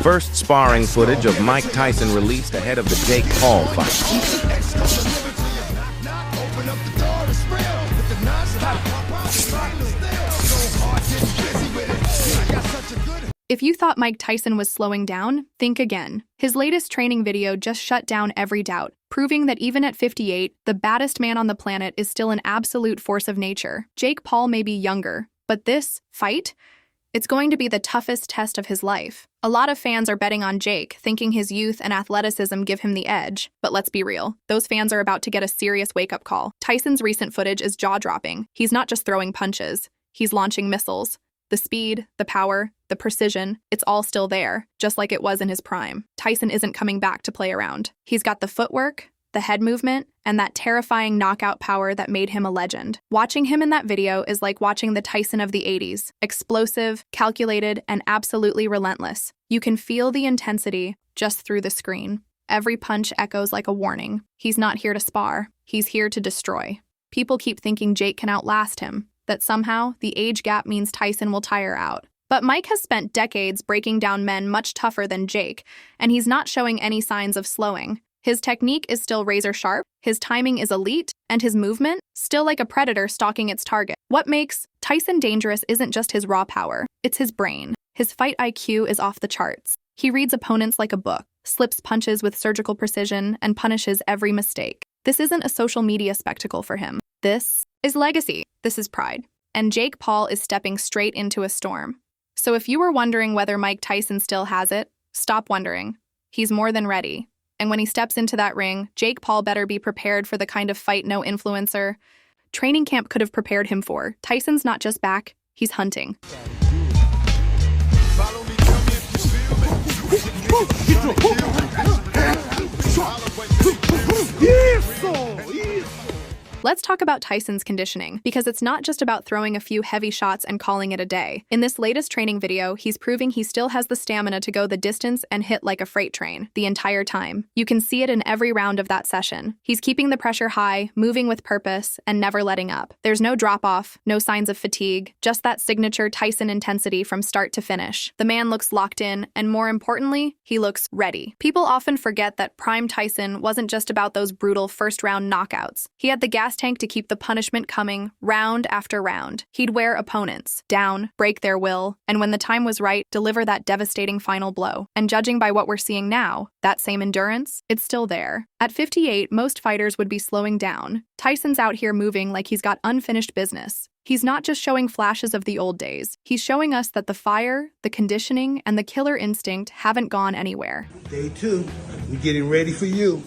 First sparring footage of Mike Tyson released ahead of the Jake Paul fight. If you thought Mike Tyson was slowing down, think again. His latest training video just shut down every doubt, proving that even at 58, the baddest man on the planet is still an absolute force of nature. Jake Paul may be younger, but this fight? It's going to be the toughest test of his life. A lot of fans are betting on Jake, thinking his youth and athleticism give him the edge. But let's be real, those fans are about to get a serious wake-up call. Tyson's recent footage is jaw-dropping. He's not just throwing punches, he's launching missiles. The speed, the power, the precision, it's all still there, just like it was in his prime. Tyson isn't coming back to play around. He's got the footwork, the head movement, and that terrifying knockout power that made him a legend. Watching him in that video is like watching the Tyson of the 80s. Explosive, calculated, and absolutely relentless. You can feel the intensity just through the screen. Every punch echoes like a warning. He's not here to spar. He's here to destroy. People keep thinking Jake can outlast him, that somehow the age gap means Tyson will tire out. But Mike has spent decades breaking down men much tougher than Jake, and he's not showing any signs of slowing. His technique is still razor sharp, his timing is elite, and his movement, still like a predator stalking its target. What makes Tyson dangerous isn't just his raw power, it's his brain. His fight IQ is off the charts. He reads opponents like a book, slips punches with surgical precision, and punishes every mistake. This isn't a social media spectacle for him. This is legacy. This is pride. And Jake Paul is stepping straight into a storm. So if you were wondering whether Mike Tyson still has it, stop wondering. He's more than ready. And when he steps into that ring, Jake Paul better be prepared for the kind of fight no influencer training camp could have prepared him for. Tyson's not just back, he's hunting. Let's talk about Tyson's conditioning, because it's not just about throwing a few heavy shots and calling it a day. In this latest training video, he's proving he still has the stamina to go the distance and hit like a freight train the entire time. You can see it in every round of that session. He's keeping the pressure high, moving with purpose, and never letting up. There's no drop-off, no signs of fatigue, just that signature Tyson intensity from start to finish. The man looks locked in, and more importantly, he looks ready. People often forget that prime Tyson wasn't just about those brutal first-round knockouts. He had the gas tank to keep the punishment coming round after round. He'd wear opponents down, break their will, and when the time was right, deliver that devastating final blow. And judging by what we're seeing now, that same endurance, it's still there. At 58, most fighters would be slowing down. Tyson's out here moving like he's got unfinished business. He's not just showing flashes of the old days. He's showing us that the fire, the conditioning, and the killer instinct haven't gone anywhere. Day 2, we're getting ready for you.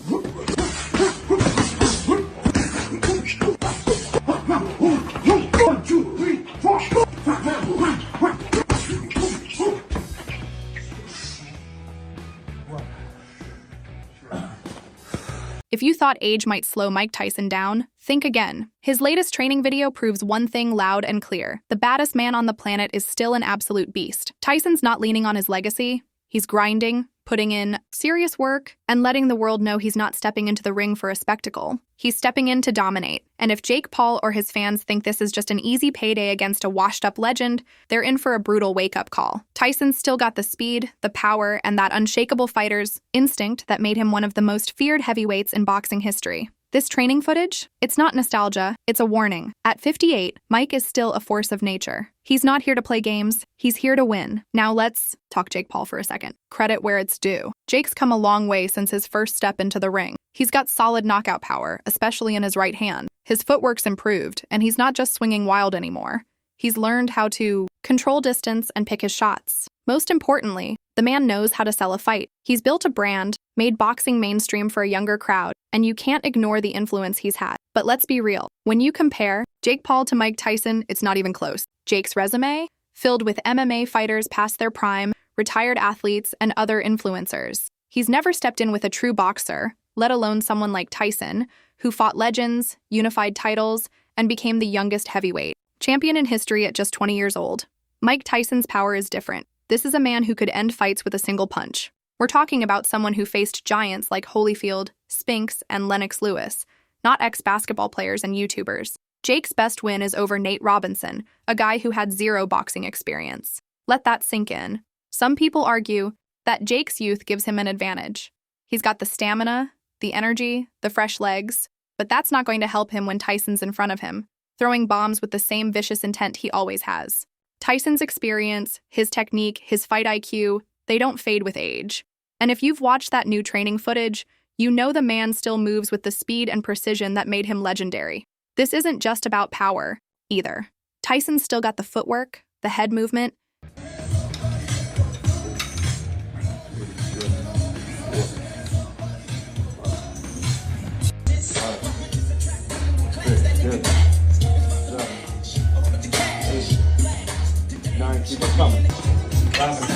If you thought age might slow Mike Tyson down, think again. His latest training video proves one thing loud and clear. The baddest man on the planet is still an absolute beast. Tyson's not leaning on his legacy. He's grinding, putting in serious work, and letting the world know he's not stepping into the ring for a spectacle. He's stepping in to dominate. And if Jake Paul or his fans think this is just an easy payday against a washed-up legend, they're in for a brutal wake-up call. Tyson's still got the speed, the power, and that unshakable fighter's instinct that made him one of the most feared heavyweights in boxing history. This training footage? It's not nostalgia, it's a warning. At 58, Mike is still a force of nature. He's not here to play games, he's here to win. Now let's talk Jake Paul for a second. Credit where it's due. Jake's come a long way since his first step into the ring. He's got solid knockout power, especially in his right hand. His footwork's improved, and he's not just swinging wild anymore. He's learned how to control distance and pick his shots. Most importantly, the man knows how to sell a fight. He's built a brand, made boxing mainstream for a younger crowd, and you can't ignore the influence he's had. But let's be real. When you compare Jake Paul to Mike Tyson, it's not even close. Jake's resume? Filled with MMA fighters past their prime, retired athletes, and other influencers. He's never stepped in with a true boxer, let alone someone like Tyson, who fought legends, unified titles, and became the youngest heavyweight champion in history at just 20 years old. Mike Tyson's power is different. This is a man who could end fights with a single punch. We're talking about someone who faced giants like Holyfield, Spinks, and Lennox Lewis, not ex-basketball players and YouTubers. Jake's best win is over Nate Robinson, a guy who had zero boxing experience. Let that sink in. Some people argue that Jake's youth gives him an advantage. He's got the stamina, the energy, the fresh legs, but that's not going to help him when Tyson's in front of him, throwing bombs with the same vicious intent he always has. Tyson's experience, his technique, his fight IQ, they don't fade with age. And if you've watched that new training footage, you know the man still moves with the speed and precision that made him legendary. This isn't just about power, either. Tyson's still got the footwork, the head movement. Good. 7, 8, 9, keep it coming. 11,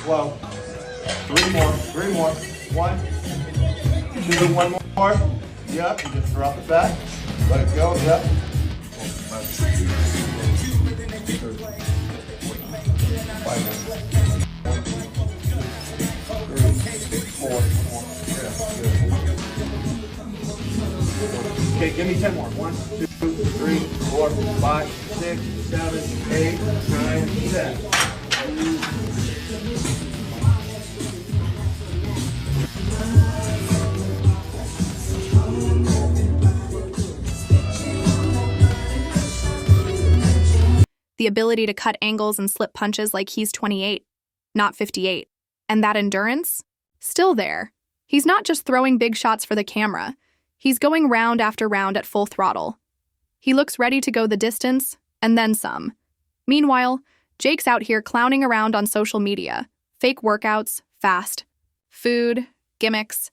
12, 3 more. 1, 2, 1 more. Yep, you just drop it back. Let it go, yep. 5 minutes. 1, 2, 3, 4. Yeah, good. Okay, give me 10 more. 1, 2, 3, 4, 5, 6, 7, 8, 9, 10. The ability to cut angles and slip punches like he's 28, not 58. And that endurance? Still there. He's not just throwing big shots for the camera. He's going round after round at full throttle. He looks ready to go the distance, and then some. Meanwhile, Jake's out here clowning around on social media. Fake workouts, fast, food, gimmicks.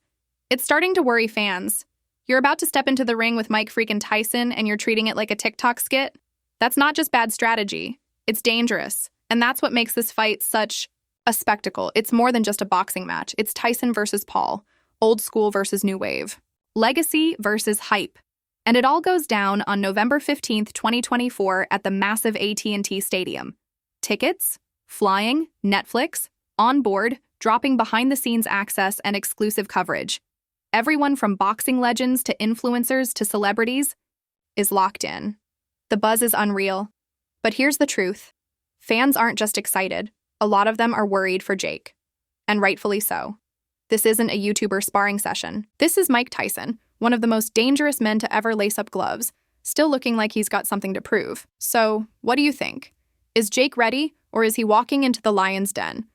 It's starting to worry fans. You're about to step into the ring with Mike freaking Tyson and you're treating it like a TikTok skit? That's not just bad strategy. It's dangerous. And that's what makes this fight such a spectacle. It's more than just a boxing match. It's Tyson versus Paul. Old school versus new wave. Legacy versus hype. And it all goes down on November 15th, 2024 at the massive AT&T Stadium. Tickets, flying, Netflix, on board, dropping behind-the-scenes access and exclusive coverage. Everyone from boxing legends to influencers to celebrities is locked in. The buzz is unreal. But here's the truth. Fans aren't just excited. A lot of them are worried for Jake. And rightfully so. This isn't a YouTuber sparring session. This is Mike Tyson, one of the most dangerous men to ever lace up gloves, still looking like he's got something to prove. So, what do you think? Is Jake ready, or is he walking into the lion's den?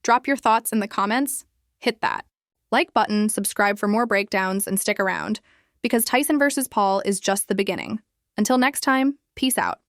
Drop your thoughts in the comments. Hit that like button, subscribe for more breakdowns, and stick around, because Tyson versus Paul is just the beginning. Until next time, peace out.